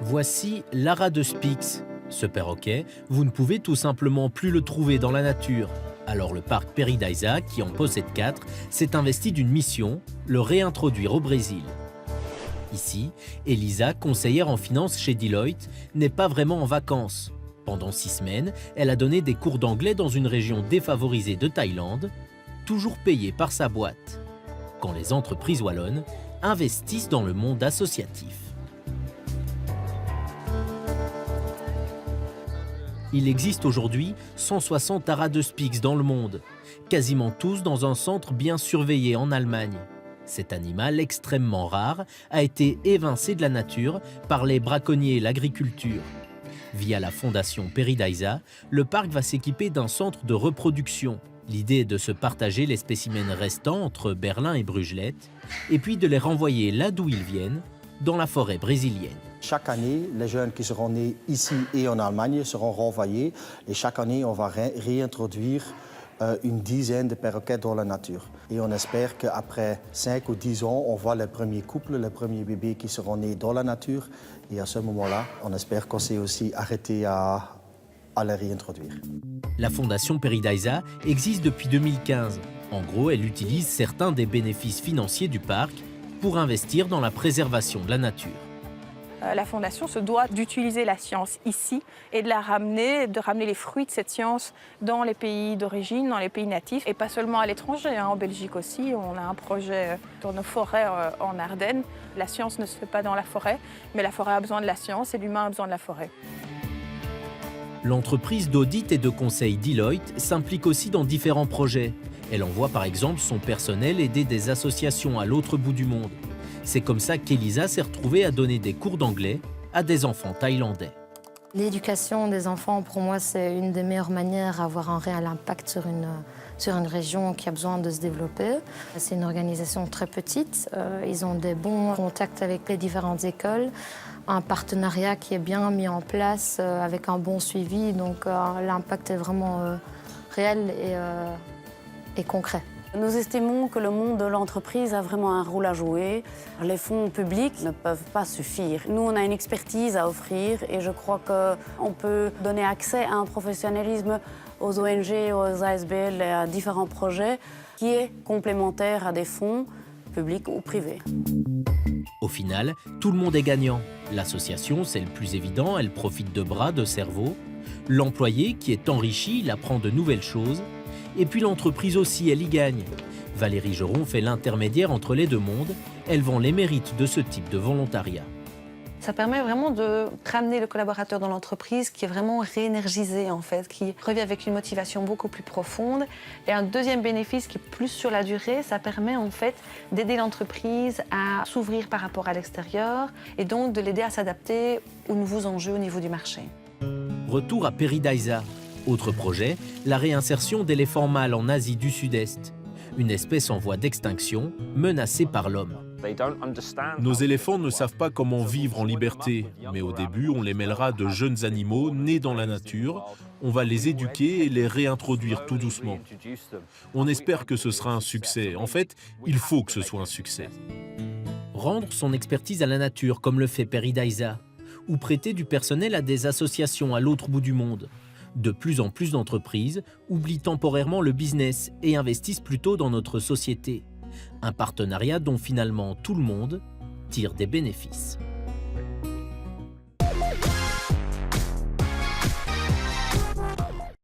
Voici l'ara de Spix. Ce perroquet, vous ne pouvez tout simplement plus le trouver dans la nature. Alors le parc Paradisa, qui en possède 4, s'est investi d'une mission, le réintroduire au Brésil. Ici, Elisa, conseillère en finance chez Deloitte, n'est pas vraiment en vacances. Pendant 6 semaines, elle a donné des cours d'anglais dans une région défavorisée de Thaïlande, toujours payée par sa boîte. Quand les entreprises wallonnes investissent dans le monde associatif. Il existe aujourd'hui 160 aras de Spix dans le monde, quasiment tous dans un centre bien surveillé en Allemagne. Cet animal extrêmement rare a été évincé de la nature par les braconniers et l'agriculture. Via la fondation Paradisa, le parc va s'équiper d'un centre de reproduction. L'idée est de se partager les spécimens restants entre Berlin et Brugelette, et puis de les renvoyer là d'où ils viennent, dans la forêt brésilienne. Chaque année, les jeunes qui seront nés ici et en Allemagne seront renvoyés. Et chaque année, on va réintroduire une dizaine de perroquets dans la nature. Et on espère qu'après 5 ou 10 ans, on voit les premiers couples, les premiers bébés qui seront nés dans la nature. Et à ce moment-là, on espère qu'on s'est aussi arrêté à les réintroduire. La fondation Paradisa existe depuis 2015. En gros, elle utilise certains des bénéfices financiers du parc pour investir dans la préservation de la nature. La Fondation se doit d'utiliser la science ici et de ramener les fruits de cette science dans les pays d'origine, dans les pays natifs, et pas seulement à l'étranger. En Belgique aussi, on a un projet dans nos forêts en Ardennes. La science ne se fait pas dans la forêt, mais la forêt a besoin de la science et l'humain a besoin de la forêt. L'entreprise d'audit et de conseil Deloitte s'implique aussi dans différents projets. Elle envoie par exemple son personnel aider des associations à l'autre bout du monde. C'est comme ça qu'Elisa s'est retrouvée à donner des cours d'anglais à des enfants thaïlandais. L'éducation des enfants, pour moi, c'est une des meilleures manières d'avoir un réel impact sur une région qui a besoin de se développer. C'est une organisation très petite. Ils ont des bons contacts avec les différentes écoles, un partenariat qui est bien mis en place avec un bon suivi. Donc l'impact est vraiment réel et concret. Nous estimons que le monde de l'entreprise a vraiment un rôle à jouer. Les fonds publics ne peuvent pas suffire. Nous, on a une expertise à offrir et je crois qu'on peut donner accès à un professionnalisme aux ONG, aux ASBL et à différents projets qui est complémentaire à des fonds publics ou privés. Au final, tout le monde est gagnant. L'association, c'est le plus évident, elle profite de bras, de cerveau. L'employé, qui est enrichi, il apprend de nouvelles choses. Et puis l'entreprise aussi, elle y gagne. Valérie Geron fait l'intermédiaire entre les deux mondes. Elle vend les mérites de ce type de volontariat. Ça permet vraiment de ramener le collaborateur dans l'entreprise qui est vraiment réénergisé en fait, qui revient avec une motivation beaucoup plus profonde. Et un deuxième bénéfice qui est plus sur la durée, ça permet en fait d'aider l'entreprise à s'ouvrir par rapport à l'extérieur et donc de l'aider à s'adapter aux nouveaux enjeux au niveau du marché. Retour à Paradisa. Autre projet, la réinsertion d'éléphants mâles en Asie du Sud-Est. Une espèce en voie d'extinction, menacée par l'homme. Nos éléphants ne savent pas comment vivre en liberté, mais au début, on les mêlera de jeunes animaux nés dans la nature. On va les éduquer et les réintroduire tout doucement. On espère que ce sera un succès. En fait, il faut que ce soit un succès. Rendre son expertise à la nature, comme le fait Paradisa, ou prêter du personnel à des associations à l'autre bout du monde. De plus en plus d'entreprises oublient temporairement le business et investissent plutôt dans notre société. Un partenariat dont finalement tout le monde tire des bénéfices.